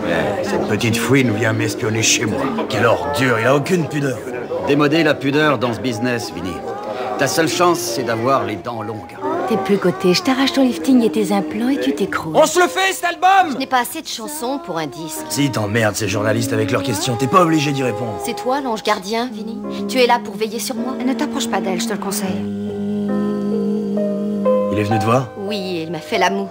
Ouais, cette petite fouine vient m'espionner chez moi. Quelle ordure, il a aucune pudeur. Démoder la pudeur dans ce business, Vinny. Ta seule chance, c'est d'avoir les dents longues. T'es plus coté, je t'arrache ton lifting et tes implants et tu t'écroules. On se le fait, cet album! Je n'ai pas assez de chansons pour un disque. Si t'emmerdes ces journalistes avec leurs questions, t'es pas obligé d'y répondre. C'est toi, l'ange gardien, Vinny? Tu es là pour veiller sur moi? Ne t'approche pas d'elle, je te le conseille. Il est venu te voir? Oui, il m'a fait l'amour.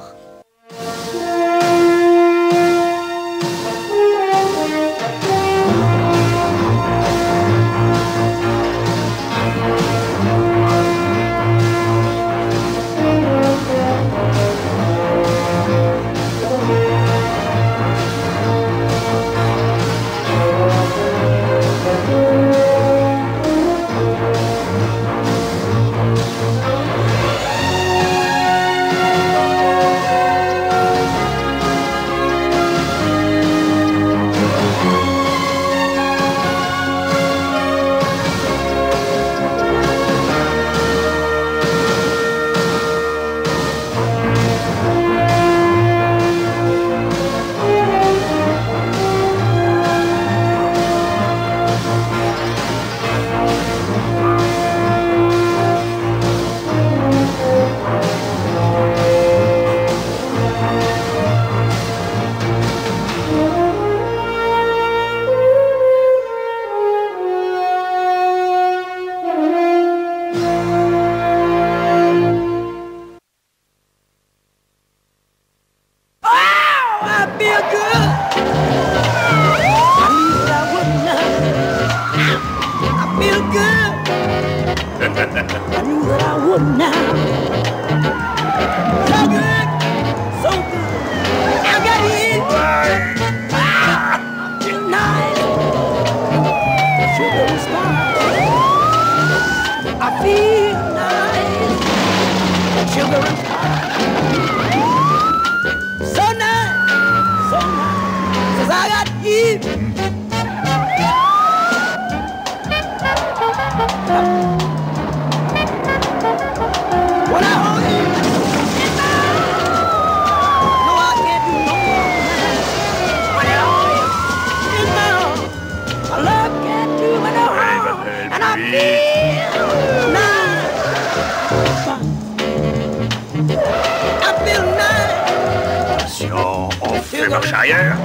Attention, on fait marche arrière.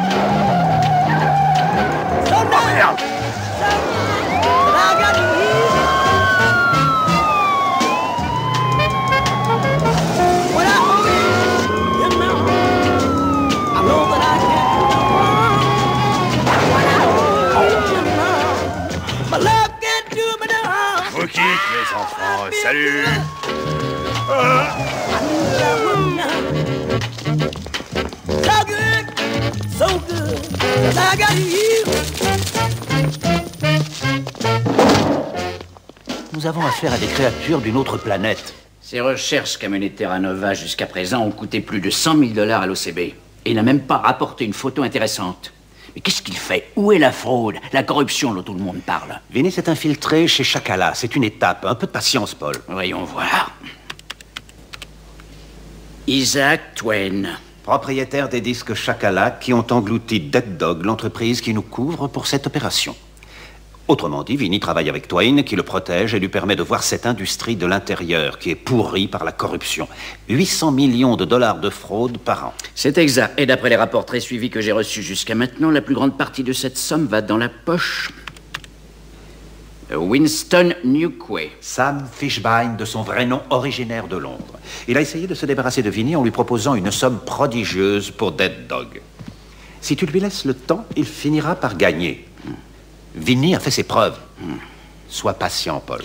Oh merde! Vous quitte les enfants, salut! Nous avons affaire à des créatures d'une autre planète. Ces recherches qu'a menées Terra Nova jusqu'à présent ont coûté plus de 100 000 $ à l'OCB. Et il n'a même pas rapporté une photo intéressante. Mais qu'est-ce qu'il fait? Où est la fraude, la corruption dont tout le monde parle? Vinny s'est infiltré chez Chakala. C'est une étape. Un peu de patience, Paul. Voyons voir. Isaac Twain. Propriétaire des disques Chakala qui ont englouti Dead Dog, l'entreprise qui nous couvre pour cette opération. Autrement dit, Vinny travaille avec Twain qui le protège et lui permet de voir cette industrie de l'intérieur qui est pourrie par la corruption. 800 millions de dollars de fraude par an. C'est exact. Et d'après les rapports très suivis que j'ai reçus jusqu'à maintenant, la plus grande partie de cette somme va dans la poche Winston Newquay. Sam Fishbein, de son vrai nom, originaire de Londres. Il a essayé de se débarrasser de Vinny en lui proposant une somme prodigieuse pour Dead Dog. Si tu lui laisses le temps, il finira par gagner. Vinny a fait ses preuves. Sois patient, Paul.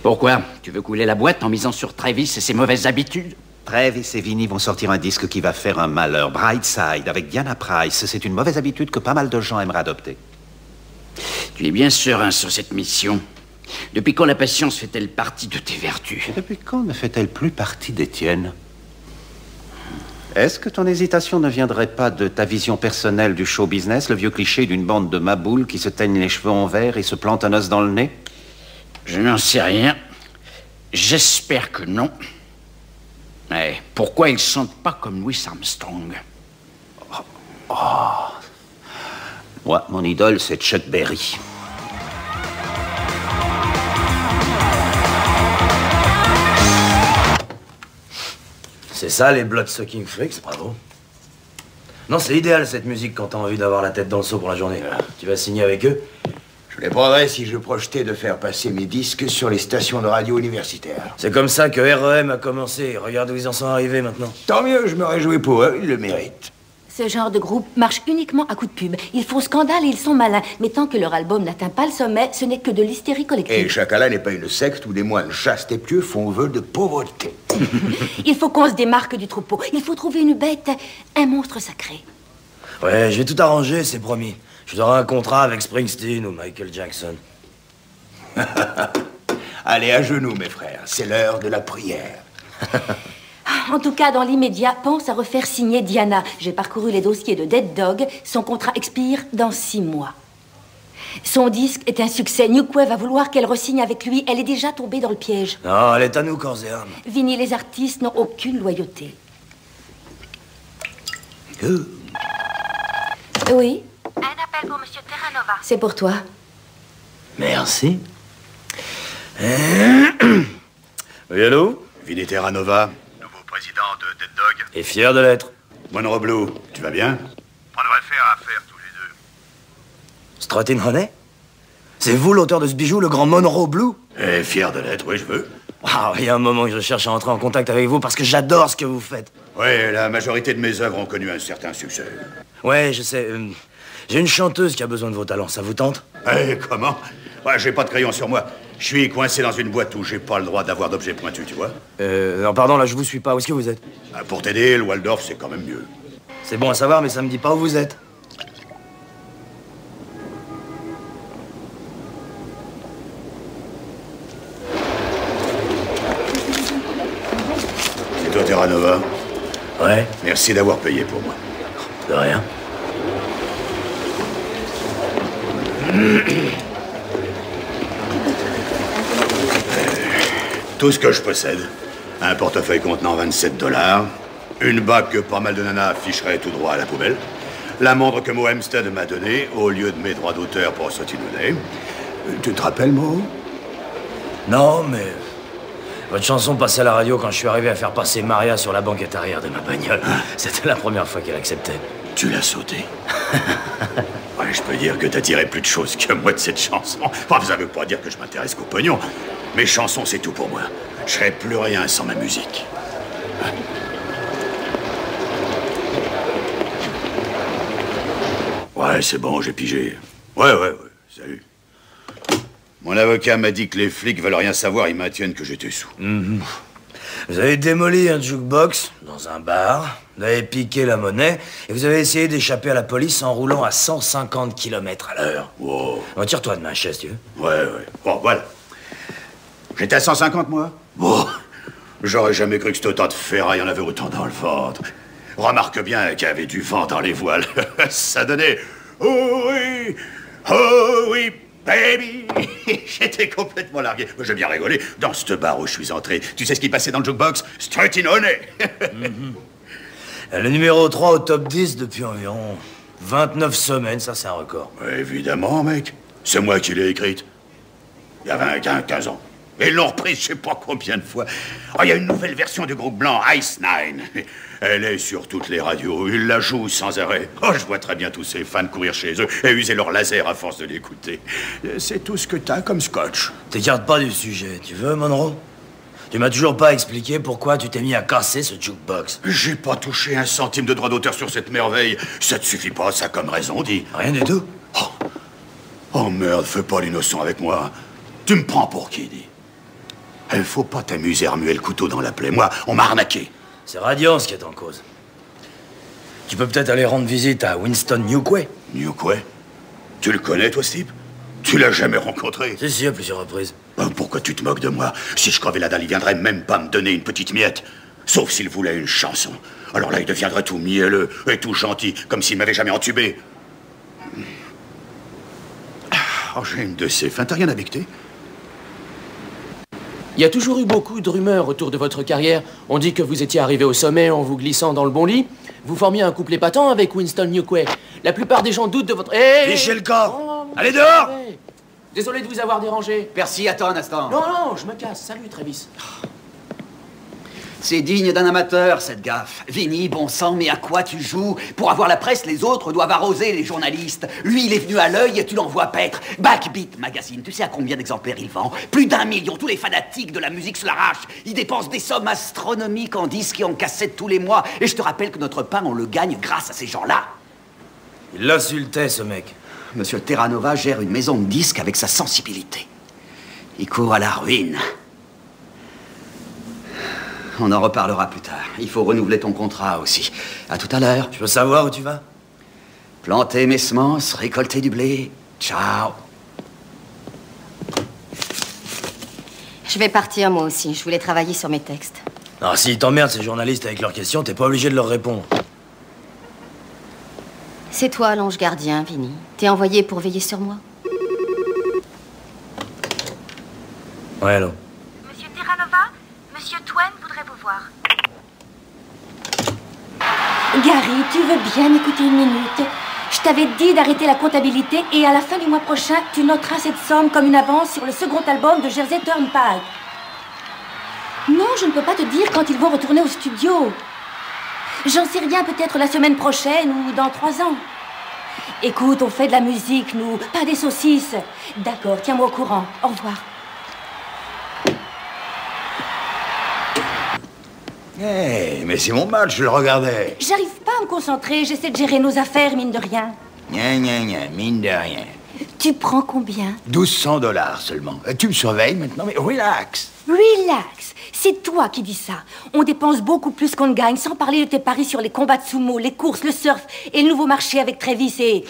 Pourquoi? Tu veux couler la boîte en misant sur Travis et ses mauvaises habitudes? Travis et Vinny vont sortir un disque qui va faire un malheur. Brightside, avec Diana Price. C'est une mauvaise habitude que pas mal de gens aimeraient adopter. Tu es bien serein sur cette mission. Depuis quand la patience fait-elle partie de tes vertus? Et depuis quand ne fait-elle plus partie des tiennes? Est-ce que ton hésitation ne viendrait pas de ta vision personnelle du show business, le vieux cliché d'une bande de maboules qui se teignent les cheveux en vert et se plantent un os dans le nez? Je n'en sais rien. J'espère que non. Mais pourquoi ils sentent pas comme Louis Armstrong? Moi, mon idole, c'est Chuck Berry. C'est ça, les Bloodsucking Freaks, bravo. Non, c'est idéal, cette musique, quand t'as envie d'avoir la tête dans le seau pour la journée. Tu vas signer avec eux? Je les prendrais si je projetais de faire passer mes disques sur les stations de radio universitaires. C'est comme ça que REM a commencé. Regarde où ils en sont arrivés maintenant. Tant mieux, je me réjouis pour eux, ils le méritent. Ce genre de groupe marche uniquement à coup de pub. Ils font scandale et ils sont malins. Mais tant que leur album n'atteint pas le sommet, ce n'est que de l'hystérie collective. Et Chacala n'est pas une secte où des moines chastes et pieux font vœu de pauvreté. Il faut qu'on se démarque du troupeau. Il faut trouver une bête, un monstre sacré. Ouais, je vais tout arranger, c'est promis. Je t'aurai un contrat avec Springsteen ou Michael Jackson. Allez, à genoux, mes frères. C'est l'heure de la prière. En tout cas, dans l'immédiat, pense à refaire signer Diana. J'ai parcouru les dossiers de Dead Dog. Son contrat expire dans 6 mois. Son disque est un succès. Newquay va vouloir qu'elle re-signe avec lui. Elle est déjà tombée dans le piège. Non, elle est à nous, corps et âme. Vinny, les artistes n'ont aucune loyauté. Oui? Un appel pour Monsieur Terranova. C'est pour toi. Merci. Oui, allô? Vinny Terranova, nouveau président de Dead Dog. Et fier de l'être. Monroe Blue, tu vas bien? On devrait faire affaire tous les deux. Strutting Honey? C'est vous l'auteur de ce bijou, le grand Monroe Blue? Et fier de l'être, oui, je veux. Ah, il y a un moment que je cherche à entrer en contact avec vous parce que j'adore ce que vous faites. Oui, la majorité de mes œuvres ont connu un certain succès. Ouais, je sais. J'ai une chanteuse qui a besoin de vos talents, ça vous tente? Eh, comment? Ouais, j'ai pas de crayon sur moi. Je suis coincé dans une boîte où j'ai pas le droit d'avoir d'objets pointus, tu vois? Non, pardon, là, je vous suis pas. Où est-ce que vous êtes? Pour t'aider, le Waldorf, c'est quand même mieux. C'est bon à savoir, mais ça me dit pas où vous êtes. C'est toi, Terranova? Ouais, Merci d'avoir payé pour moi. de rien. Tout ce que je possède. Un portefeuille contenant 27 $, une bague que pas mal de nanas afficheraient tout droit à la poubelle, la montre que Mo Hempstead m'a donnée au lieu de mes droits d'auteur pour Sotinounet. Tu te rappelles, Mo? Non, mais... Votre chanson passait à la radio quand je suis arrivé à faire passer Maria sur la banquette arrière de ma bagnole. C'était la première fois qu'elle acceptait. Tu l'as sauté. Ouais, je peux dire que t'as tiré plus de choses que moi de cette chanson. Enfin, ça veut pas dire que je m'intéresse qu'au pognon. Mes chansons, c'est tout pour moi. Je serais plus rien sans ma musique. Ouais, c'est bon, j'ai pigé. Ouais, salut. Mon avocat m'a dit que les flics veulent rien savoir, ils maintiennent que j'étais sous. Vous avez démoli un jukebox dans un bar, vous avez piqué la monnaie, et vous avez essayé d'échapper à la police en roulant à 150 km/h. Wow. Retire-toi de ma chaise, tu veux? Ouais. Bon, voilà. J'étais à 150, moi? Bon, j'aurais jamais cru que cet autant de ferraille en avait autant dans le ventre. Remarque bien qu'il y avait du vent dans les voiles. Ça donnait... Oh oui, baby. J'étais complètement largué. J'ai bien rigolé. Dans ce bar où je suis entré, tu sais ce qui passait dans le jukebox? Strutting Honey. Le numéro 3 au top 10 depuis environ 29 semaines, ça c'est un record. Évidemment, mec. C'est moi qui l'ai écrite. Il y avait 15 ans. Et ils l'ont reprise je sais pas combien de fois. Oh, il y a une nouvelle version du groupe blanc, Ice Nine. Elle est sur toutes les radios. Ils la jouent sans arrêt. Oh, je vois très bien tous ces fans courir chez eux et user leur laser à force de l'écouter. C'est tout ce que t'as comme scotch. T'écartes pas du sujet, tu veux, Monroe? Tu m'as toujours pas expliqué pourquoi tu t'es mis à casser ce jukebox. J'ai pas touché un centime de droit d'auteur sur cette merveille. Ça te suffit pas, ça, comme raison, dis. Rien du tout. Oh merde, fais pas l'innocent avec moi. Tu me prends pour qui, dis? Il faut pas t'amuser à remuer le couteau dans la plaie. Moi, on m'a arnaqué. C'est Radiance qui est en cause. Tu peux peut-être aller rendre visite à Winston Newquay. Newquay? Tu le connais, toi, ce type? Tu l'as jamais rencontré? Si, à plusieurs reprises. Pourquoi tu te moques de moi? Si je crevais la dalle, il viendrait même pas me donner une petite miette. Sauf s'il voulait une chanson. Alors là, il deviendrait tout mielleux et tout gentil, comme s'il m'avait jamais entubé. Oh, j'ai une de ces fins. T'as rien à becter? Il y a toujours eu beaucoup de rumeurs autour de votre carrière. On dit que vous étiez arrivé au sommet en vous glissant dans le bon lit. Vous formiez un couple épatant avec Winston Newquay. La plupart des gens doutent de votre... Fichez le camp. Allez dehors. Désolé de vous avoir dérangé. Percy, attends un instant. Non, non, je me casse. Salut, Travis. C'est digne d'un amateur, cette gaffe. Vinny, bon sang, mais à quoi tu joues? Pour avoir la presse, les autres doivent arroser les journalistes. Lui, il est venu à l'œil et tu l'envoies paître. Backbeat Magazine, tu sais à combien d'exemplaires il vend? Plus d'1 million. Tous les fanatiques de la musique se l'arrachent. Il dépense des sommes astronomiques en disques et en cassettes tous les mois. Et je te rappelle que notre pain, on le gagne grâce à ces gens-là. Il l'insultait, ce mec. Monsieur Terranova gère une maison de disques avec sa sensibilité. Il court à la ruine. On en reparlera plus tard. Il faut renouveler ton contrat aussi. À tout à l'heure. Je peux savoir où tu vas? Planter mes semences, récolter du blé. Ciao. Je vais partir, moi aussi. Je voulais travailler sur mes textes. Non, s'ils t'emmerdent, ces journalistes, avec leurs questions, t'es pas obligé de leur répondre. C'est toi, l'ange gardien, Vinny. T'es envoyé pour veiller sur moi. Ouais, allô? Monsieur Terranova, Monsieur Twain voudrait vous voir. Gary, tu veux bien m'écouter une minute? Je t'avais dit d'arrêter la comptabilité et à la fin du mois prochain, tu noteras cette somme comme une avance sur le second album de Jersey Turnpike. Non, je ne peux pas te dire quand ils vont retourner au studio. J'en sais rien, peut-être la semaine prochaine ou dans 3 ans. Écoute, on fait de la musique, nous, pas des saucisses. D'accord, tiens-moi au courant. Au revoir. Hey, mais c'est mon match, je le regardais. J'arrive pas à me concentrer, j'essaie de gérer nos affaires, mine de rien. Gna, mine de rien. Tu prends combien? 1200 $ seulement. Tu me surveilles maintenant, mais relax. Relax, c'est toi qui dis ça. On dépense beaucoup plus qu'on ne gagne, sans parler de tes paris sur les combats de sumo, les courses, le surf et le nouveau marché avec Travis et...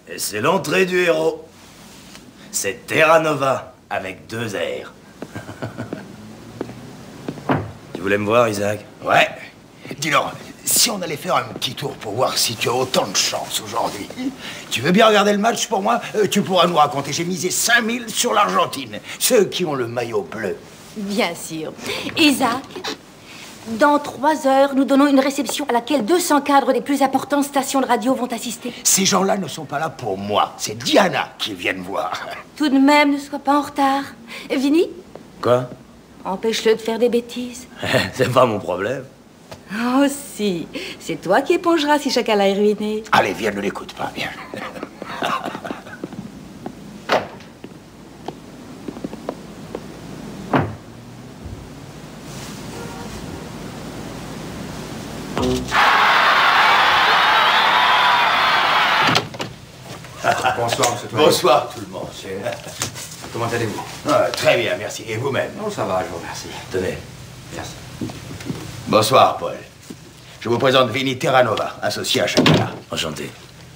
Et c'est l'entrée du héros. C'est Terranova, avec 2 R. Tu voulais me voir, Isaac? Ouais. Dis-leur, si on allait faire un petit tour pour voir si tu as autant de chance aujourd'hui. Tu veux bien regarder le match pour moi? Tu pourras nous raconter. J'ai misé 5000 sur l'Argentine. Ceux qui ont le maillot bleu. Bien sûr. Isaac, dans 3 heures, nous donnons une réception à laquelle 200 cadres des plus importantes stations de radio vont assister. Ces gens-là ne sont pas là pour moi. C'est Diana qui vient me voir. Tout de même, ne sois pas en retard. Vinny? Quoi? Empêche-le de faire des bêtises. C'est pas mon problème. Oh si, c'est toi qui épongeras si Chacala est ruiné. Allez, viens, ne l'écoute pas, viens. Bonsoir, monsieur Twain. Bonsoir, tout le monde. Comment allez-vous? Très bien, merci. Et vous-même? Oh, ça va, je vous remercie. Tenez. Merci. Bonsoir, Paul. Je vous présente Vinny Terranova, associé à Chacala. Enchanté.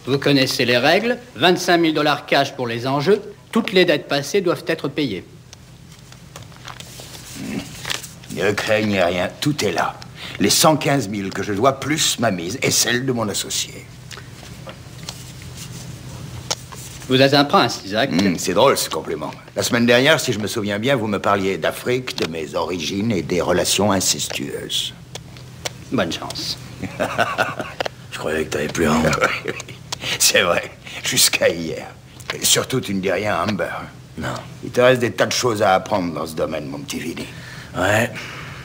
Vous connaissez les règles. 25 000 $ cash pour les enjeux. Toutes les dettes passées doivent être payées. Ne craignez rien, tout est là. Les 115 000 que je dois, plus ma mise, et celle de mon associé. Vous êtes un prince, Isaac. C'est drôle, ce compliment. La semaine dernière, si je me souviens bien, vous me parliez d'Afrique, de mes origines et des relations incestueuses. Bonne chance. Je croyais que t'avais plus un. C'est vrai, jusqu'à hier. Et surtout, tu ne dis rien à Amber. Non. Il te reste des tas de choses à apprendre dans ce domaine, mon petit Vinny. Ouais.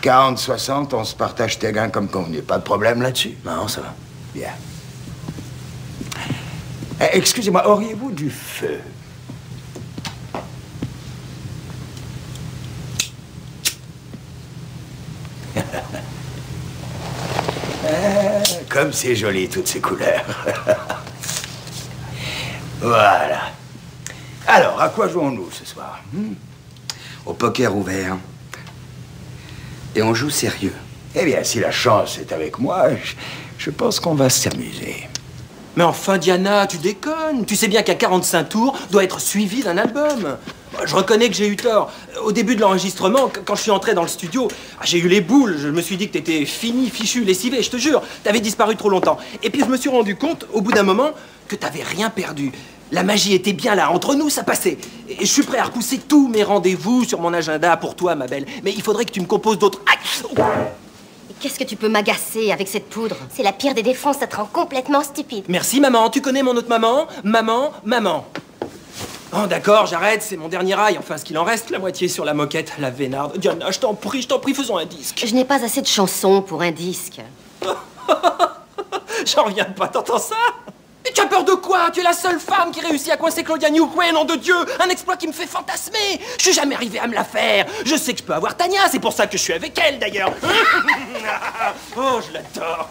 40-60, on se partage tes gains comme convenu. Pas de problème là-dessus? Non, ça va. Bien. Excusez-moi, auriez-vous du feu? Comme c'est joli, toutes ces couleurs. Voilà. Alors, à quoi jouons-nous ce soir? Au poker ouvert. Et on joue sérieux. Eh bien, si la chance est avec moi, je pense qu'on va s'amuser. Mais enfin, Diana, tu déconnes. Tu sais bien qu'un 45 tours doit être suivi d'un album. Je reconnais que j'ai eu tort. Au début de l'enregistrement, quand je suis entré dans le studio, j'ai eu les boules. Je me suis dit que t'étais fini, fichu, lessivé, je te jure. T'avais disparu trop longtemps. Et puis je me suis rendu compte, au bout d'un moment, que t'avais rien perdu. La magie était bien là, entre nous, ça passait. Et je suis prêt à repousser tous mes rendez-vous sur mon agenda pour toi, ma belle. Mais il faudrait que tu me composes d'autres... Qu'est-ce que tu peux m'agacer avec cette poudre? C'est la pire des défenses, ça te rend complètement stupide. Merci, maman. Tu connais mon autre maman? Maman, maman. Oh, d'accord, j'arrête, c'est mon dernier rail. Enfin, ce qu'il en reste, la moitié sur la moquette, la vénarde. Diana, je t'en prie, faisons un disque. Je n'ai pas assez de chansons pour un disque. J'en reviens pas, t'entends ça? Mais tu as peur de quoi? Tu es la seule femme qui réussit à coincer Claudia Newquay, nom de Dieu! Un exploit qui me fait fantasmer! Je suis jamais arrivé à me la faire! Je sais que je peux avoir Tania, c'est pour ça que je suis avec elle, d'ailleurs! Oh, je l'adore!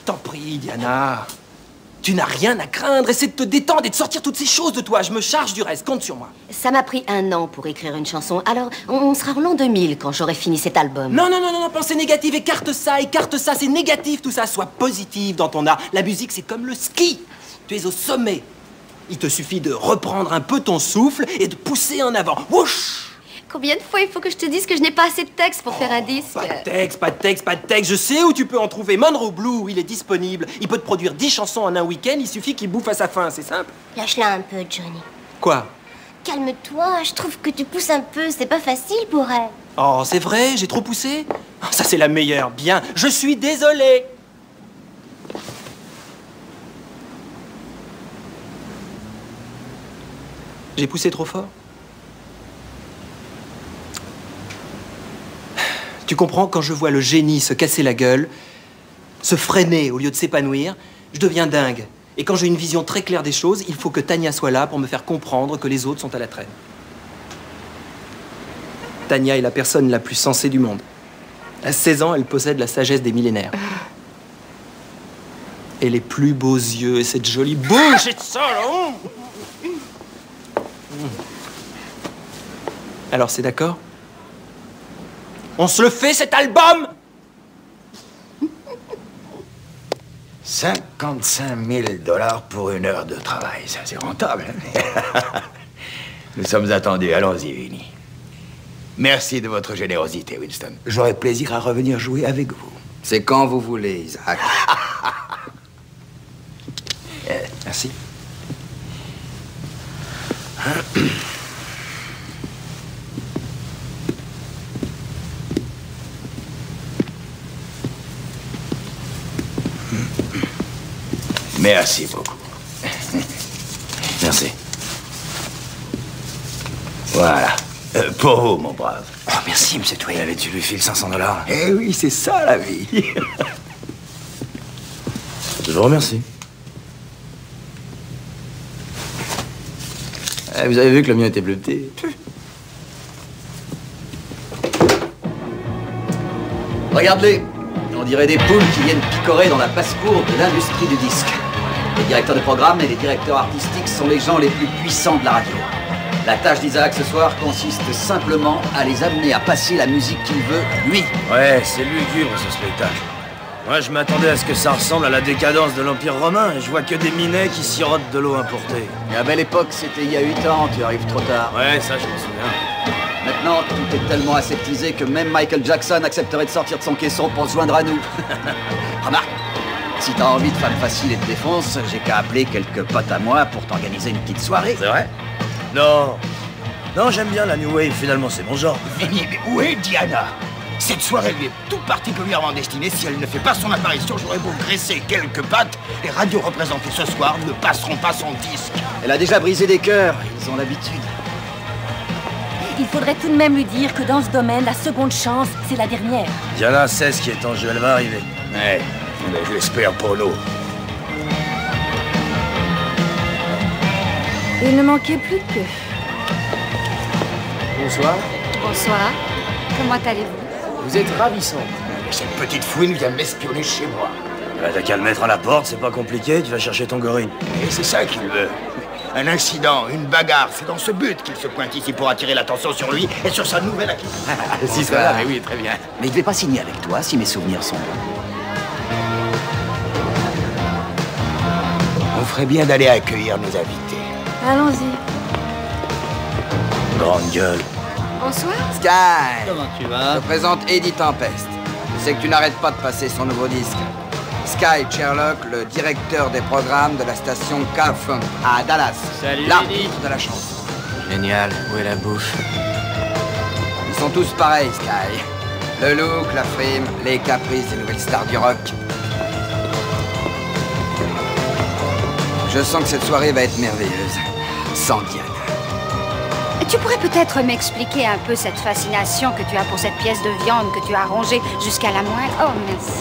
T'en prie, Diana. Tu n'as rien à craindre, essaie de te détendre et de sortir toutes ces choses de toi. Je me charge du reste, compte sur moi. Ça m'a pris 1 an pour écrire une chanson, alors on sera en l'an 2000 quand j'aurai fini cet album. Non, pensée négative, écarte ça, c'est négatif tout ça. Sois positive dans ton art. La musique, c'est comme le ski. Tu es au sommet. Il te suffit de reprendre un peu ton souffle et de pousser en avant. Wouch! Combien de fois il faut que je te dise que je n'ai pas assez de texte pour faire un disque? Pas de texte. Je sais où tu peux en trouver. Monroe Blue, il est disponible. Il peut te produire 10 chansons en un week-end. Il suffit qu'il bouffe à sa faim, c'est simple. Lâche-la un peu, Johnny. Quoi? Calme-toi, je trouve que tu pousses un peu. C'est pas facile pour elle. Oh, c'est vrai? J'ai trop poussé? Oh, ça, c'est la meilleure. Bien. Je suis désolé. J'ai poussé trop fort? Tu comprends, quand je vois le génie se casser la gueule, se freiner au lieu de s'épanouir, je deviens dingue. Et quand j'ai une vision très claire des choses, il faut que Tania soit là pour me faire comprendre que les autres sont à la traîne. Tania est la personne la plus sensée du monde. À 16 ans, elle possède la sagesse des millénaires. Et les plus beaux yeux et cette jolie bouche et ça, là. Alors, c'est d'accord? On se le fait, cet album? 55 000 $ pour 1 heure de travail. Ça, c'est rentable. Hein? Nous sommes attendus. Allons-y, Vinny. Merci de votre générosité, Winston. J'aurai plaisir à revenir jouer avec vous. C'est quand vous voulez, Isaac. Merci. Merci beaucoup. Merci. Voilà. Pour vous, mon brave. Oh, merci, monsieur Twain. Allez, tu lui files 500 $. Eh oui, c'est ça, la vie. Je vous remercie. Eh, vous avez vu que le mien était bleuté. Regarde-les. On dirait des poules qui viennent picorer dans la basse-cour de l'industrie du disque. Les directeurs de programme et les directeurs artistiques sont les gens les plus puissants de la radio. La tâche d'Isaac ce soir consiste simplement à les amener à passer la musique qu'il veut, lui. Ouais, c'est lugubre ce spectacle. Moi, je m'attendais à ce que ça ressemble à la décadence de l'Empire romain, et je vois que des minets qui sirotent de l'eau importée. Et à belle époque, c'était il y a 8 ans, tu arrives trop tard. Ouais, ça, je m'en souviens. Maintenant, tout est tellement aseptisé que même Michael Jackson accepterait de sortir de son caisson pour se joindre à nous. Remarque, si t'as envie de femme facile et de défonce, j'ai qu'à appeler quelques potes à moi pour t'organiser une petite soirée. C'est vrai? Non. Non, j'aime bien la New Wave, finalement, c'est mon genre. Vinny, mais où est Diana? Cette soirée lui est tout particulièrement destinée. Si elle ne fait pas son apparition, j'aurais beau graisser quelques pattes. Les radios représentées ce soir ne passeront pas son disque. Elle a déjà brisé des cœurs, ils ont l'habitude. Il faudrait tout de même lui dire que dans ce domaine, la seconde chance, c'est la dernière. Diana sait ce qui est en jeu, elle va arriver. Ouais, mais je l'espère pour nous. Il ne manquait plus que... Bonsoir. Bonsoir. Comment allez-vous? Vous êtes ravissante. Mais cette petite fouine vient m'espionner chez moi. T'as qu'à le mettre à la porte, c'est pas compliqué, tu vas chercher ton gorille. Et c'est ça qu'il veut. Un incident, une bagarre, c'est dans ce but qu'il se pointe ici pour attirer l'attention sur lui et sur sa nouvelle acquisition. Si ça va, mais oui, très bien. Mais il devait pas signer avec toi, si mes souvenirs sont bons. On ferait bien d'aller accueillir nos invités. Allons-y. Grande gueule. Bonsoir. Sky! Comment tu vas? Je te présente Eddie Tempest. Je sais que tu n'arrêtes pas de passer son nouveau disque. Sky Sherlock, le directeur des programmes de la station K-Funk à Dallas. Salut, l'artiste de la chanson. Génial, où est la bouffe? Ils sont tous pareils, Sky. Le look, la frime, les caprices des nouvelles stars du rock. Je sens que cette soirée va être merveilleuse. Sans Diana. Tu pourrais peut-être m'expliquer un peu cette fascination que tu as pour cette pièce de viande que tu as rongée jusqu'à la moelle? Oh, merci.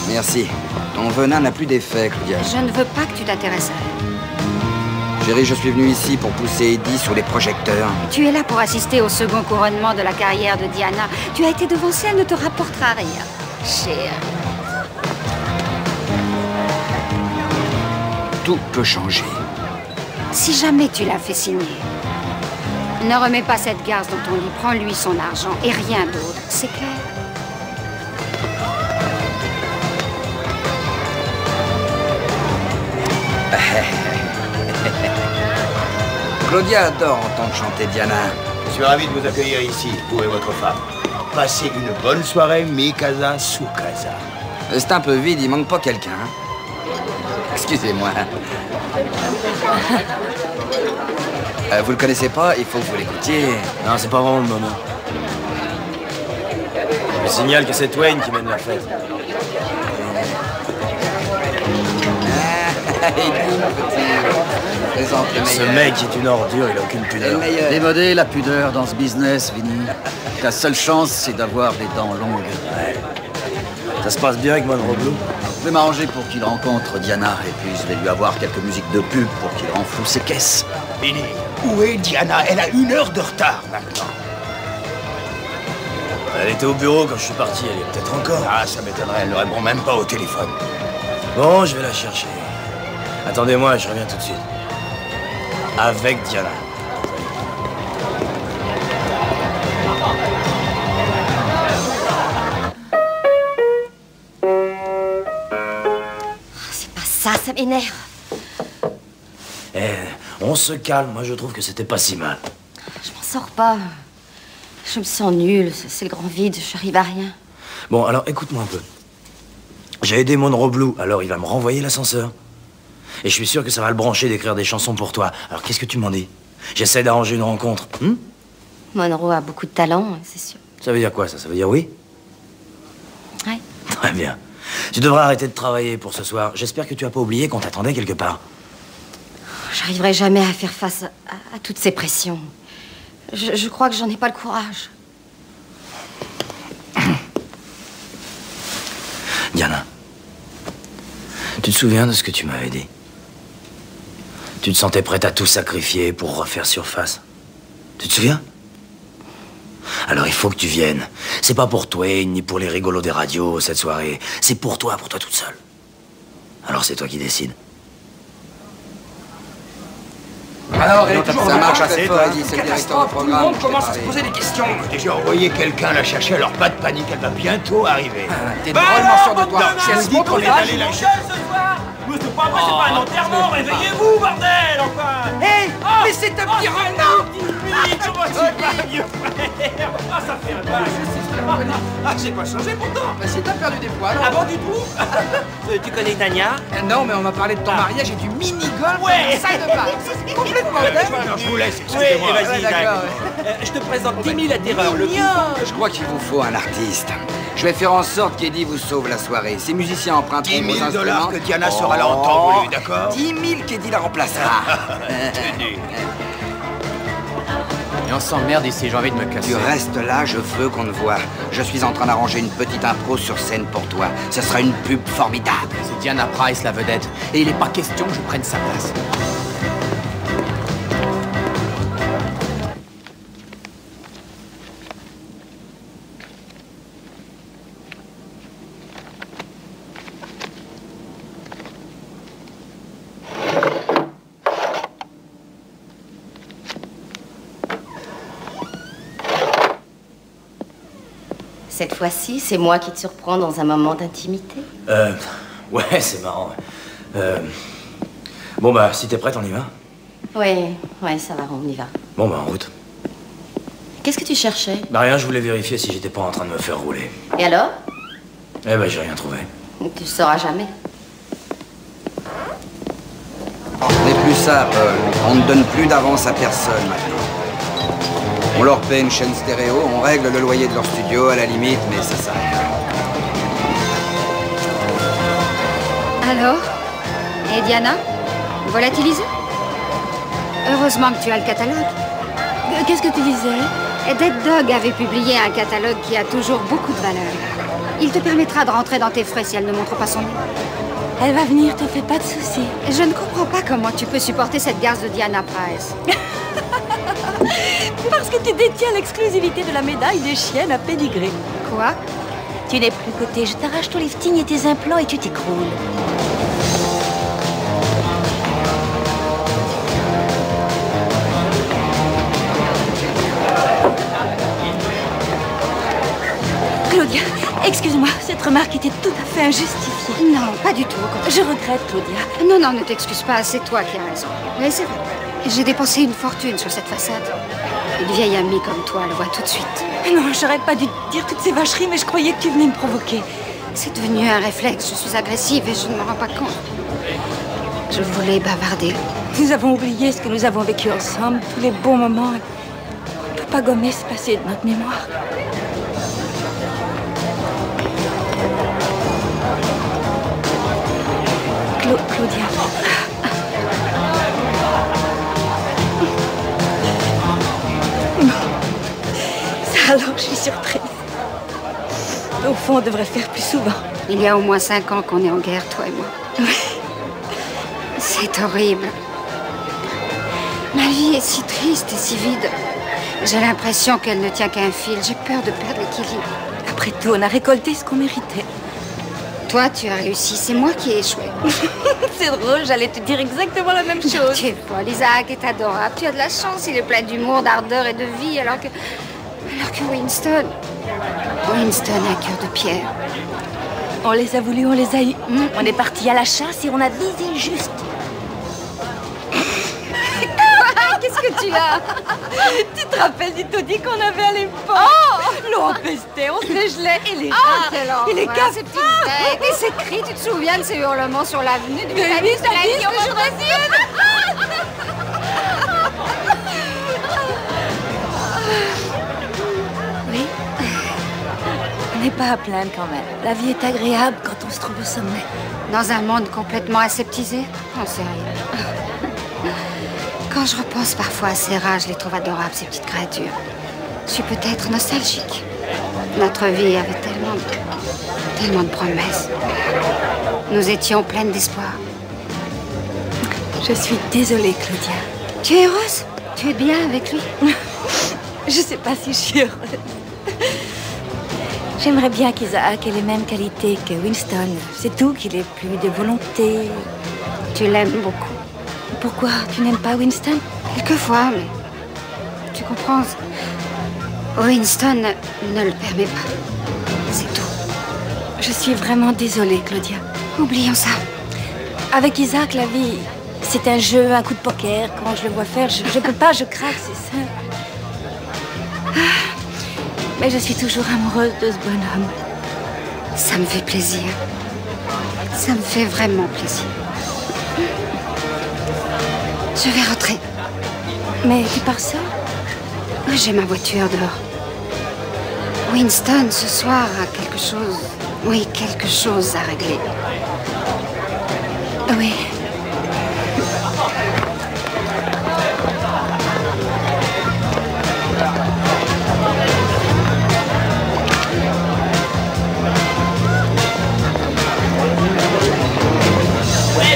Merci. Ton venin n'a plus d'effet, Claudia. Je ne veux pas que tu t'intéresses à elle. Chérie, je suis venu ici pour pousser Eddie sous les projecteurs. Tu es là pour assister au second couronnement de la carrière de Diana. Tu as été devancée, elle ne te rapportera rien. Chérie. Tout peut changer. Si jamais tu l'as fait signer, ne remets pas cette garce dans ton lit. Prends-lui son argent et rien d'autre. C'est clair? Claudia adore entendre chanter Diana. Je suis ravi de vous accueillir ici, vous et votre femme. Passez une bonne soirée, mi casa su casa. C'est un peu vide, il manque pas quelqu'un. Excusez-moi. Vous le connaissez pas, il faut que vous l'écoutiez. Non, c'est pas vraiment le moment. Je signale que c'est Twain qui mène la fête. Ce mec est une ordure, il a aucune pudeur. Démodé la pudeur dans ce business, Vinny. Ta seule chance, c'est d'avoir les dents longues. Ouais. Ça se passe bien avec Monroe Blue? Je vais m'arranger pour qu'il rencontre Diana et puis je vais lui avoir quelques musiques de pub pour qu'il renfloue ses caisses. Vinny, où est Diana? Elle a 1 heure de retard maintenant. Elle était au bureau quand je suis parti, elle est peut-être encore. Ah, ça m'étonnerait, elle ne répond même pas au téléphone. Bon, je vais la chercher. Attendez-moi, je reviens tout de suite. Avec Diana. C'est pas ça, ça m'énerve. Eh, on se calme, moi je trouve que c'était pas si mal. Je m'en sors pas. Je me sens nulle, c'est le grand vide, j'arrive à rien. Bon, alors écoute-moi un peu. J'ai aidé Monroe Blue, alors il va me renvoyer l'ascenseur. Et je suis sûr que ça va le brancher d'écrire des chansons pour toi. Alors qu'est-ce que tu m'en dis? J'essaie d'arranger une rencontre. Monroe a beaucoup de talent, c'est sûr. Ça veut dire quoi, ça? Ça veut dire oui? Ouais. Très bien. Tu devras arrêter de travailler pour ce soir. J'espère que tu as pas oublié qu'on t'attendait quelque part. J'arriverai jamais à faire face à toutes ces pressions. Je crois que j'en ai pas le courage. Diana, tu te souviens de ce que tu m'avais dit? Tu te sentais prête à tout sacrifier pour refaire surface. Tu te souviens? Alors il faut que tu viennes. C'est pas pour Twain ni pour les rigolos des radios cette soirée. C'est pour toi toute seule. Alors c'est toi qui décides. Alors, ça marche assez fort, Eddie, c'est le directeur du programme. Tout le monde commence à se poser des questions. J'ai envoyé quelqu'un la chercher, alors pas de panique, elle va bientôt arriver. T'es drôlement sûr de toi. Si elle se montre, on est allé la chercher. Mais c'est pas vrai, c'est pas un enterrement, réveillez-vous, bordel, enfin! Hé, mais c'est un petit renard! Comment tu vas, vieux frère? Ah, ça fait un bail, Ah, j'ai pas changé pourtant! Bah si t'as perdu des poils. Ah bon, du tout? Tu connais Tania? Non, mais on m'a parlé de ton mariage et du mini-golf Ouais! salle de bain. C'est complètement dingue. Je vous laisse, Oui, excusez-moi. vas-y, d'accord, je te présente Timmy la terreur, le Je crois qu'il vous faut un artiste. Je vais faire en sorte qu'Eddie vous sauve la soirée. Ces musiciens emprunteront 10 vos 000 instruments. $ que Diana sera là en temps voulu, d'accord? 10 000 qu'Eddie la remplacera. Et on s'emmerde ici, j'ai envie de me casser. Tu restes là, je veux qu'on te voie. Je suis en train d'arranger une petite impro sur scène pour toi. Ce sera une pub formidable. C'est Diana Price, la vedette. Et il n'est pas question que je prenne sa place. Cette fois-ci, c'est moi qui te surprends dans un moment d'intimité. Ouais, c'est marrant. Bon bah, si t'es prête, on y va? Ouais, ça va, on y va. Bon bah, en route. Qu'est-ce que tu cherchais? Bah rien, je voulais vérifier si j'étais pas en train de me faire rouler. Et alors? Eh ben, j'ai rien trouvé. Tu le sauras jamais. ça, Paul. On ne donne plus d'avance à personne maintenant. On leur paie une chaîne stéréo, on règle le loyer de leur studio à la limite, mais ça s'arrête. Alors? Et Diana? Volatilisée? Heureusement que tu as le catalogue. Qu'est-ce que tu disais? Dead Dog avait publié un catalogue qui a toujours beaucoup de valeur. Il te permettra de rentrer dans tes frais si elle ne montre pas son nom. Elle va venir, te fais pas de soucis. Je ne comprends pas comment tu peux supporter cette garce de Diana Price. Parce que tu détiens l'exclusivité de la médaille des chiennes à pédigré. Quoi? Tu n'es plus coté, je t'arrache ton lifting et tes implants et tu t'écroules. Claudia, excuse-moi, cette remarque était tout à fait injustifiée. Non, pas du tout. Je regrette, Claudia. Non, non, ne t'excuse pas, c'est toi qui as raison. Mais c'est vrai. J'ai dépensé une fortune sur cette façade. Une vieille amie comme toi le voit tout de suite. Non, j'aurais pas dû te dire toutes ces vacheries, mais je croyais que tu venais me provoquer. C'est devenu un réflexe. Je suis agressive et je ne me rends pas compte. Je voulais bavarder. Nous avons oublié ce que nous avons vécu ensemble, tous les bons moments. On ne peut pas gommer ce passé de notre mémoire. Claudia. Ça alors, je suis surprise. Au fond, on devrait faire plus souvent. Il y a au moins 5 ans qu'on est en guerre, toi et moi. C'est horrible. Ma vie est si triste et si vide. J'ai l'impression qu'elle ne tient qu'à un fil. J'ai peur de perdre l'équilibre. Après tout, on a récolté ce qu'on méritait. Toi, tu as réussi. C'est moi qui ai échoué. C'est drôle, j'allais te dire exactement la même chose. Tu es folle. Isaac est adorable. Tu as de la chance. Il est plein d'humour, d'ardeur et de vie, alors que Winston a un cœur de pierre. On les a voulus, on les a eus. On est parti à la chasse et on a visé juste. Qu'est-ce que tu as? Tu te rappelles du taudis qu'on avait à l'époque? Oh, l'eau en pestait, on se gelait et les rats, et les cafards. Ces petites bêtes, et ces cris, tu te souviens de ces hurlements sur l'avenue du Mécanisme de la vie au Oui. On n'est pas à plaindre quand même. La vie est agréable quand on se trouve au sommet. Dans un monde complètement aseptisé? Non, sérieux. Quand je repense parfois à ces rats, je les trouve adorables, ces petites créatures. Je suis peut-être nostalgique. Notre vie avait tellement de promesses. Nous étions pleines d'espoir. Je suis désolée, Claudia. Tu es heureuse? Tu es bien avec lui? Je sais pas si je suis heureuse. J'aimerais bien qu'Isaac ait les mêmes qualités que Winston. C'est tout, qu'il ait plus de volonté. Tu l'aimes beaucoup. Pourquoi? Tu n'aimes pas Winston? Quelquefois, mais... Tu comprends? Winston ne le permet pas. C'est tout. Je suis vraiment désolée, Claudia. Oublions ça. Avec Isaac, la vie, c'est un jeu, un coup de poker. Quand je le vois faire, je peux pas, je craque, c'est ça. Mais je suis toujours amoureuse de ce bonhomme. Ça me fait plaisir. Ça me fait vraiment plaisir. Je vais rentrer. Mais tu pars seule? J'ai ma voiture dehors. Winston, ce soir, a quelque chose... Oui, quelque chose à régler. Oui.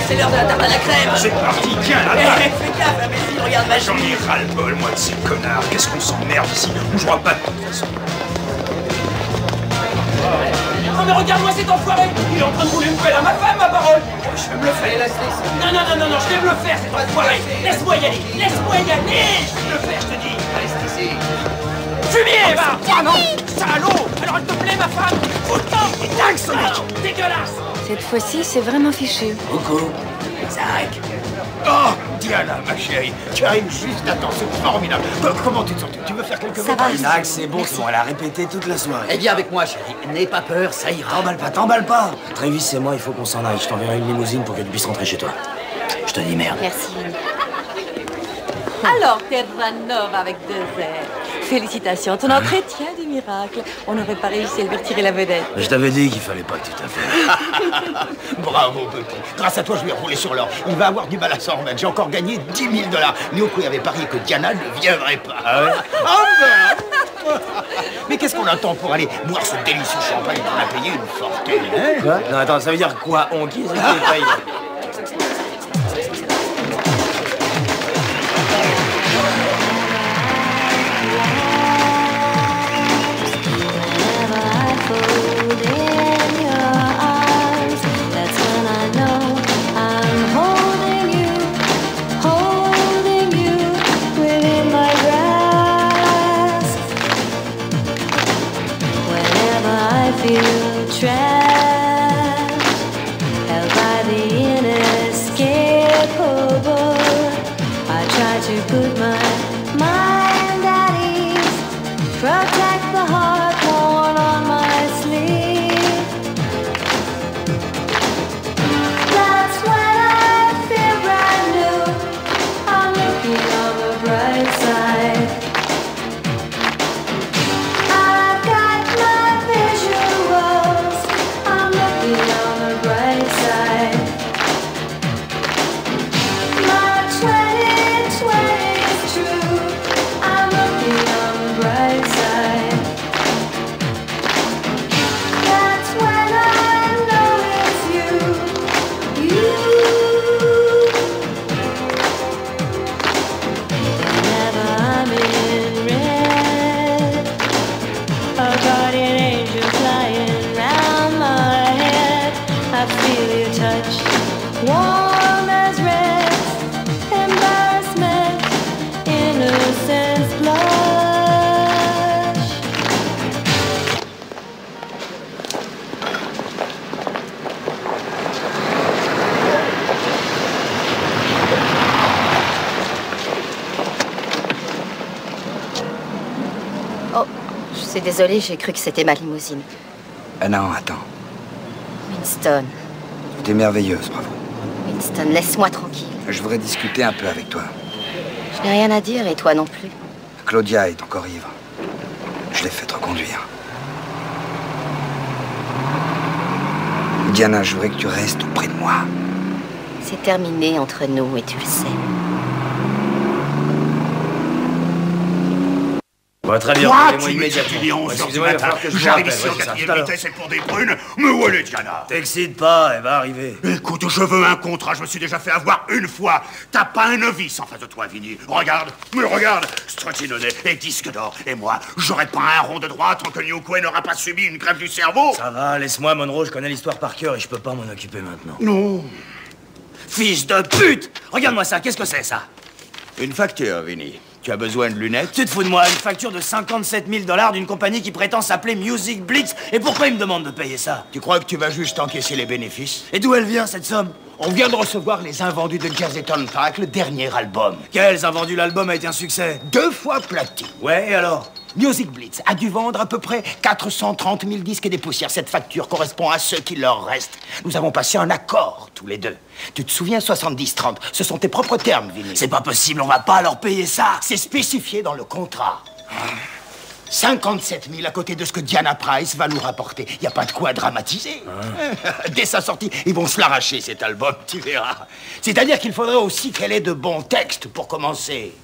C'est l'heure de la tarte à la crème. C'est parti, tiens, là, là. Fais gaffe, imbécile, regarde ma J'en ai ras-le-bol, moi, de ces connards. Qu'est-ce qu'on s'emmerde ici? On jouera pas de toute façon. Oh, mais regarde-moi cet enfoiré. Il est en train de rouler une pelle à ma femme, ma parole. Je vais me le faire. Non, je vais me le faire, cet enfoiré. Laisse-moi y aller. Je vais me le faire, je te dis. Reste ici. Fumier, va. Ah non, salaud. Alors, elle te plaît, ma femme? Fous-le-temps. Et dingue, ce mec. Dégueulasse. Cette fois-ci, c'est vraiment fichu. Coucou. Isaac. Oh, Diana, ma chérie, tu arrives juste à temps, c'est formidable. Comment tu te sens? Tu veux faire quelques mots? Isaac, c'est bon, elle a répété toute la soirée. Eh bien, avec moi, chérie. N'aie pas peur, ça ira. T'emballe pas. Travis et moi, il faut qu'on s'en aille. Je t'enverrai une limousine pour que tu puisses rentrer chez toi. Je te dis merde. Merci, Vinny. Alors, Terranova avec 2 R. Félicitations, ton entretien du miracle. On n'aurait pas réussi à lui retirer la vedette. Je t'avais dit qu'il fallait pas que tu t'affaies. Bravo, petit. Grâce à toi, je lui ai roulé sur l'or. Il va avoir du mal à s'en remettre. J'ai encore gagné 10 000 $. Nyoko avait parié que Diana ne viendrait pas. Ah ouais? Mais qu'est-ce qu'on attend pour aller boire ce délicieux champagne qu'on a payé une fortune, hein? Quoi? Non, attends, ça veut dire quoi? On qui c'est qui paye? Désolée, j'ai cru que c'était ma limousine. Ah non, attends. Winston. T'es merveilleuse, bravo. Winston, laisse-moi tranquille. Je voudrais discuter un peu avec toi. Je n'ai rien à dire et toi non plus. Claudia est encore ivre. Je l'ai fait reconduire. Diana, je voudrais que tu restes auprès de moi. C'est terminé entre nous et tu le sais. Ouais, très bien, Toi, appelez-moi tu immédiatement. Excusez-moi, j'arrive ici en 4e vitesse et pour des brunes, me où elle est, Diana? T'excite pas, elle va arriver. Écoute, je veux un contrat, je me suis déjà fait avoir une fois. T'as pas un novice en face de toi, Vinny. Regarde, me regarde, Struttinone et disque d'or. Et moi, j'aurai pas un rond de droit tant que Nyokwe n'aura pas subi une grève du cerveau. Ça va, laisse-moi, Monroe, je connais l'histoire par cœur et je peux pas m'en occuper maintenant. Non. Fils de pute! Regarde-moi ça, qu'est-ce que c'est, ça? Une facture, Vinny. Tu as besoin de lunettes? Tu te fous de moi, une facture de 57 000 $ d'une compagnie qui prétend s'appeler Music Blitz. Et pourquoi il me demande de payer ça? Tu crois que tu vas juste encaisser les bénéfices? Et d'où elle vient, cette somme? On vient de recevoir les invendus de Jazzeton Park, le dernier album. Quels invendus? L'album a été un succès. 2 fois platine. Ouais, et alors? Music Blitz a dû vendre à peu près 430 000 disques et des poussières. Cette facture correspond à ce qu'il leur reste. Nous avons passé un accord, tous les deux. Tu te souviens, 70-30, ce sont tes propres termes, Vinny. C'est pas possible, on va pas leur payer ça. C'est spécifié dans le contrat. 57 000 à côté de ce que Diana Price va nous rapporter. Y a pas de quoi dramatiser. Dès sa sortie, ils vont se l'arracher, cet album, tu verras. C'est-à-dire qu'il faudrait aussi qu'elle ait de bons textes pour commencer.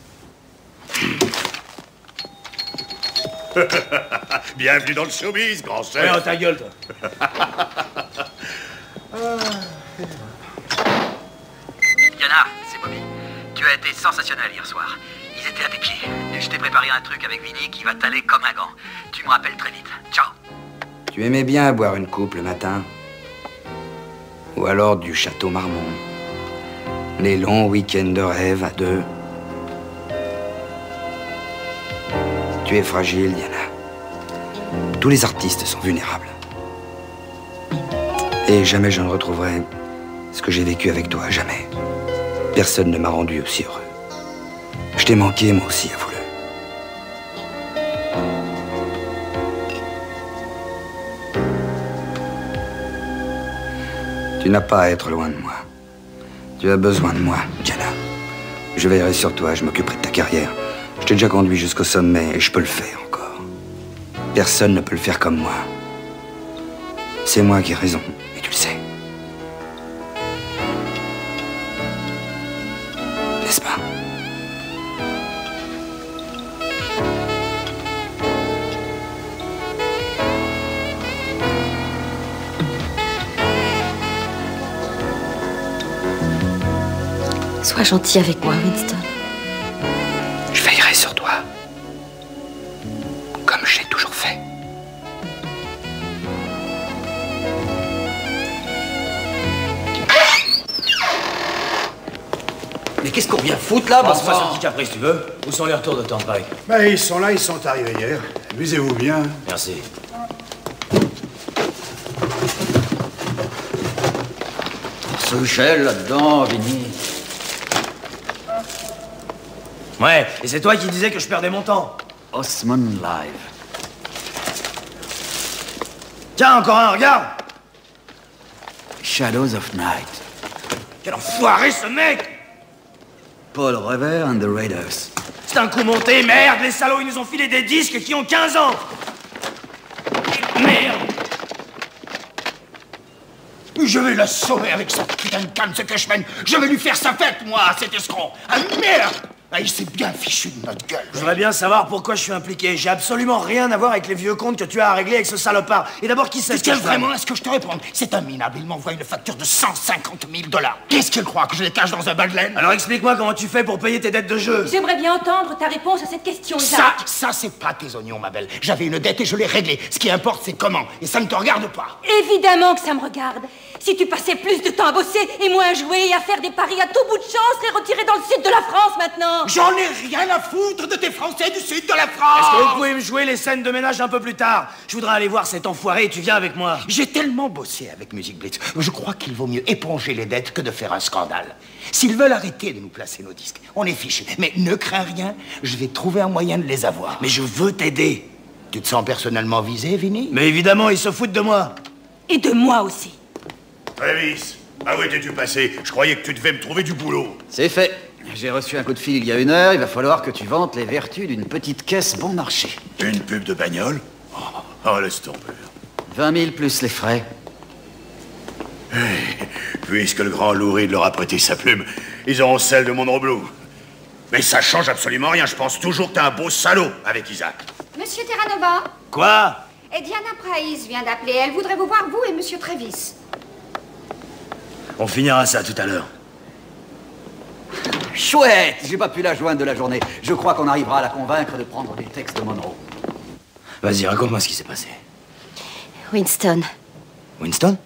Bienvenue dans le showbiz, grand chef. Ouais, ta gueule, toi. Diana, c'est Bobby. Tu as été sensationnel hier soir. Ils étaient à tes pieds. Et je t'ai préparé un truc avec Vinny qui va t'aller comme un gant. Tu me rappelles très vite. Ciao. Tu aimais bien boire une coupe le matin? Ou alors du Château Marmont? Les longs week-ends de rêve à deux? Tu es fragile, Diana. Tous les artistes sont vulnérables. Et jamais je ne retrouverai ce que j'ai vécu avec toi, jamais. Personne ne m'a rendu aussi heureux. Je t'ai manqué, moi aussi, avoue-le. Tu n'as pas à être loin de moi. Tu as besoin de moi, Diana. Je veillerai sur toi, je m'occuperai de ta carrière. Je t'ai déjà conduit jusqu'au sommet et je peux le faire encore. Personne ne peut le faire comme moi. C'est moi qui ai raison, et tu le sais. N'est-ce pas? Sois gentil avec moi, Winston. Je veillerai sur toi. Comme je l'ai toujours fait. Mais qu'est-ce qu'on vient foutre là, bon, c'est pas un petit caprice, tu veux? Où sont les retours de Turnpike? Ben, ils sont là, ils sont arrivés hier. Amusez-vous bien. Merci. Ce gel là-dedans, Vinny. Ouais, et c'est toi qui disais que je perdais mon temps. Osmond Live. Tiens, encore un, regarde! Shadows of Night. Quel enfoiré, ce mec! Paul Revere and the Raiders. C'est un coup monté, merde! Les salauds, ils nous ont filé des disques qui ont 15 ans! Merde! Je vais le sauver avec sa putain de canne, ce Cushman. Je vais lui faire sa fête, moi, cet escroc. Ah, merde! Ah, il s'est bien fichu de notre gueule. Je voudrais bien savoir pourquoi je suis impliqué. J'ai absolument rien à voir avec les vieux comptes que tu as à régler avec ce salopard. Et d'abord, qui c'est? Tiens, vraiment, est-ce que je te réponds? C'est un minable, il m'envoie une facture de 150 000 $. Qu'est-ce qu'il croit, que je les cache dans un bas de laine? Alors explique-moi comment tu fais pour payer tes dettes de jeu. J'aimerais bien entendre ta réponse à cette question, Isaac. Ça, c'est pas tes oignons, ma belle. J'avais une dette et je l'ai réglée. Ce qui importe, c'est comment. Et ça ne te regarde pas. Évidemment que ça me regarde. Si tu passais plus de temps à bosser et moins à jouer et à faire des paris à tout bout de champ, serais retiré dans le sud de la France maintenant. J'en ai rien à foutre de tes Français du sud de la France. Est-ce que vous pouvez me jouer les scènes de ménage un peu plus tard? Je voudrais aller voir cet enfoiré et tu viens avec moi. J'ai tellement bossé avec Music Blitz. Je crois qu'il vaut mieux éponger les dettes que de faire un scandale. S'ils veulent arrêter de nous placer nos disques, on est fichus. Mais ne crains rien, je vais trouver un moyen de les avoir. Mais je veux t'aider. Tu te sens personnellement visé, Vinny? Mais évidemment, ils se foutent de moi. Et de moi aussi. Travis, ah où étais-tu passé? Je croyais que tu devais me trouver du boulot. C'est fait. J'ai reçu un coup de fil il y a 1 heure. Il va falloir que tu vantes les vertus d'une petite caisse bon marché. Une pub de bagnole? Oh, laisse tomber. 20 000 plus les frais. Hey, puisque le grand Lou Reed leur a prêté sa plume, ils auront celle de Monroe Blue. Mais ça change absolument rien. Je pense toujours que t'es un beau salaud avec Isaac. Monsieur Terranova? Quoi? Et Diana Price vient d'appeler. Elle voudrait vous voir, vous et Monsieur Travis. On finira ça tout à l'heure. Chouette! J'ai pas pu la joindre de la journée. Je crois qu'on arrivera à la convaincre de prendre des textes de Monroe. Vas-y, raconte-moi ce qui s'est passé. Winston. Winston?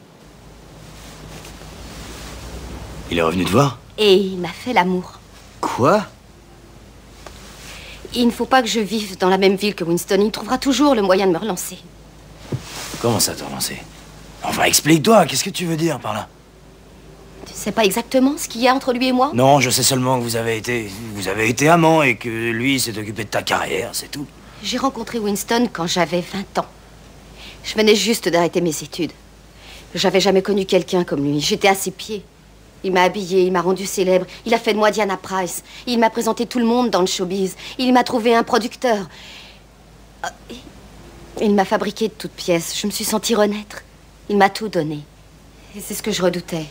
Il est revenu te voir? Et il m'a fait l'amour. Quoi? Il ne faut pas que je vive dans la même ville que Winston. Il trouvera toujours le moyen de me relancer. Comment ça, te relancer? Enfin, explique-toi, qu'est-ce que tu veux dire par là? Tu sais pas exactement ce qu'il y a entre lui et moi? Non, je sais seulement que vous avez été amants et que lui s'est occupé de ta carrière, c'est tout. J'ai rencontré Winston quand j'avais 20 ans. Je venais juste d'arrêter mes études. J'avais jamais connu quelqu'un comme lui. J'étais à ses pieds. Il m'a habillée, il m'a rendue célèbre. Il a fait de moi Diana Price. Il m'a présenté tout le monde dans le showbiz. Il m'a trouvé un producteur. Il m'a fabriqué de toutes pièces. Je me suis sentie renaître. Il m'a tout donné. Et c'est ce que je redoutais.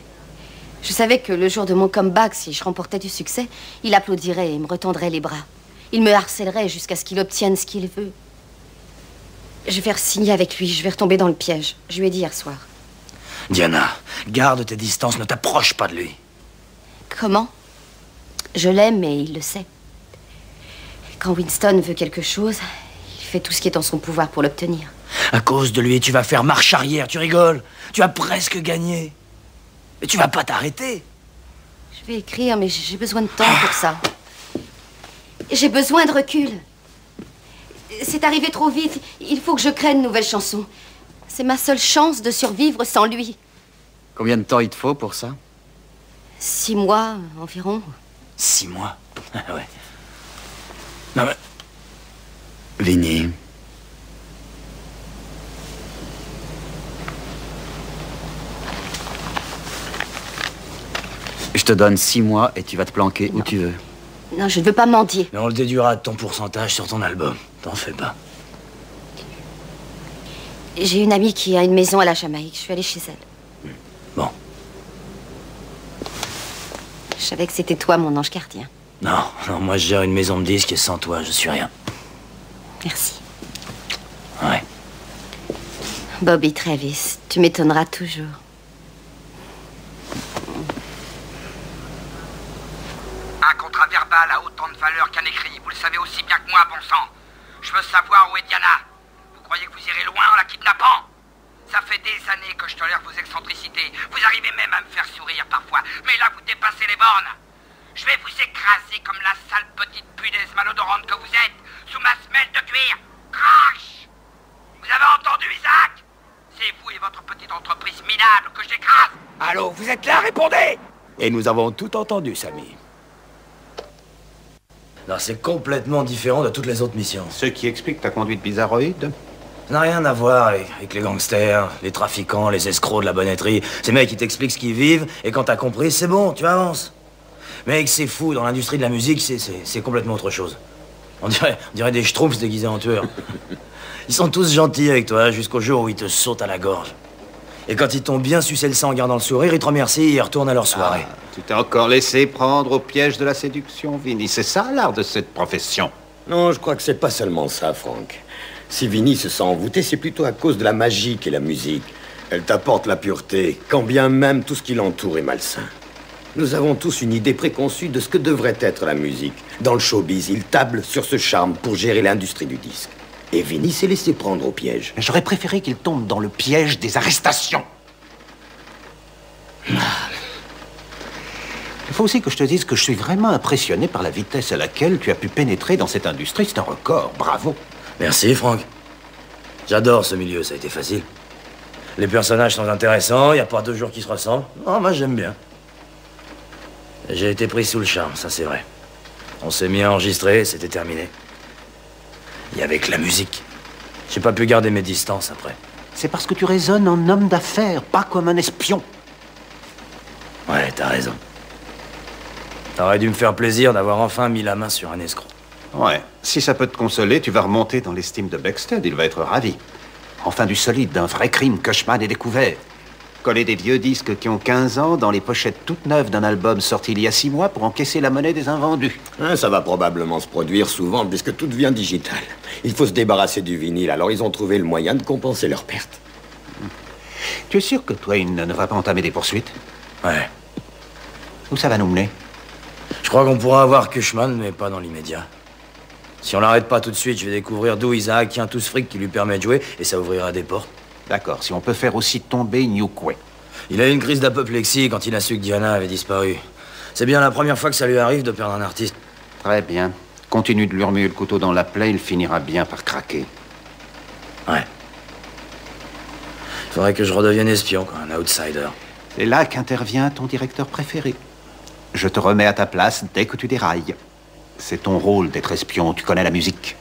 Je savais que le jour de mon comeback, si je remportais du succès, il applaudirait et me retendrait les bras. Il me harcèlerait jusqu'à ce qu'il obtienne ce qu'il veut. Je vais re-signer avec lui. Je vais retomber dans le piège. Je lui ai dit hier soir. Diana, garde tes distances, ne t'approche pas de lui. Comment? Je l'aime et il le sait. Quand Winston veut quelque chose, il fait tout ce qui est en son pouvoir pour l'obtenir. À cause de lui, tu vas faire marche arrière, tu rigoles. Tu as presque gagné. Mais tu vas pas t'arrêter. Je vais écrire, mais j'ai besoin de temps pour ça. J'ai besoin de recul. C'est arrivé trop vite. Il faut que je crée une nouvelle chanson. C'est ma seule chance de survivre sans lui. Combien de temps il te faut pour ça? 6 mois environ. 6 mois? Ouais. Non mais... Vinny. Je te donne 6 mois et tu vas te planquer où tu veux. Non, je ne veux pas mendier. Mais on le déduira de ton pourcentage sur ton album. T'en fais pas. J'ai une amie qui a une maison à la Jamaïque. Je suis allée chez elle. Bon. Je savais que c'était toi, mon ange gardien. Non, moi je gère une maison de disques et sans toi, je suis rien. Merci. Ouais. Bobby Travis, tu m'étonneras toujours. Un contrat verbal a autant de valeur qu'un écrit. Vous le savez aussi bien que moi, bon sang. Je veux savoir où est Diana. Vous croyez que vous irez loin en la kidnappant? Ça fait des années que je tolère vos excentricités. Vous arrivez même à me faire sourire parfois. Mais là, vous dépassez les bornes. Je vais vous écraser comme la sale petite punaise malodorante que vous êtes, sous ma semelle de cuir. Crash! Vous avez entendu, Isaac? C'est vous et votre petite entreprise minable que j'écrase. Allô, vous êtes là, répondez! Et nous avons tout entendu, Samy. Non, c'est complètement différent de toutes les autres missions. Ce qui explique ta conduite bizarroïde? Ça n'a rien à voir avec les gangsters, les trafiquants, les escrocs de la bonnetterie. Ces mecs, ils t'expliquent ce qu'ils vivent, et quand t'as compris, c'est bon, tu avances. Mec, c'est fou, dans l'industrie de la musique, c'est complètement autre chose. On dirait des schtroumpfs déguisés en tueurs. Ils sont tous gentils avec toi, jusqu'au jour où ils te sautent à la gorge. Et quand ils t'ont bien sucé le sang en gardant le sourire, ils te remercient et ils retournent à leur soirée. Ah, tu t'es encore laissé prendre au piège de la séduction, Vinny. C'est ça, l'art de cette profession. Non, je crois que c'est pas seulement ça, Franck. Si Vinny se sent envoûté, c'est plutôt à cause de la magie qu'est la musique. Elle t'apporte la pureté, quand bien même tout ce qui l'entoure est malsain. Nous avons tous une idée préconçue de ce que devrait être la musique. Dans le showbiz, il table sur ce charme pour gérer l'industrie du disque. Et Vinny s'est laissé prendre au piège. J'aurais préféré qu'il tombe dans le piège des arrestations. Il faut aussi que je te dise que je suis vraiment impressionné par la vitesse à laquelle tu as pu pénétrer dans cette industrie. C'est un record, bravo. Merci, Franck. J'adore ce milieu, ça a été facile. Les personnages sont intéressants, il n'y a pas deux jours qui se ressemblent. Non, moi j'aime bien. J'ai été pris sous le charme, ça c'est vrai. On s'est mis à enregistrer, c'était terminé. Et avec la musique, j'ai pas pu garder mes distances après. C'est parce que tu raisonnes en homme d'affaires, pas comme un espion. Ouais, t'as raison. T'aurais dû me faire plaisir d'avoir enfin mis la main sur un escroc. Ouais, si ça peut te consoler, tu vas remonter dans l'estime de Beckstead, il va être ravi. Enfin du solide, d'un vrai crime qu'Oshman ait découvert. Coller des vieux disques qui ont 15 ans dans les pochettes toutes neuves d'un album sorti il y a 6 mois pour encaisser la monnaie des invendus. Ça va probablement se produire souvent puisque tout devient digital. Il faut se débarrasser du vinyle, alors ils ont trouvé le moyen de compenser leurs pertes. Tu es sûr que Twain ne va pas entamer des poursuites? Ouais. Où ça va nous mener? Je crois qu'on pourra avoir Cushman, mais pas dans l'immédiat. Si on l'arrête pas tout de suite, je vais découvrir d'où Isaac tient tout ce fric qui lui permet de jouer, et ça ouvrira des portes. D'accord, si on peut faire aussi tomber Newquay. Il a eu une crise d'apoplexie quand il a su que Diana avait disparu. C'est bien la première fois que ça lui arrive de perdre un artiste. Très bien. Continue de lui remuer le couteau dans la plaie, il finira bien par craquer. Ouais. Il faudrait que je redevienne espion, quoi, un outsider. C'est là qu'intervient ton directeur préféré. Je te remets à ta place dès que tu dérailles. C'est ton rôle d'être espion, tu connais la musique.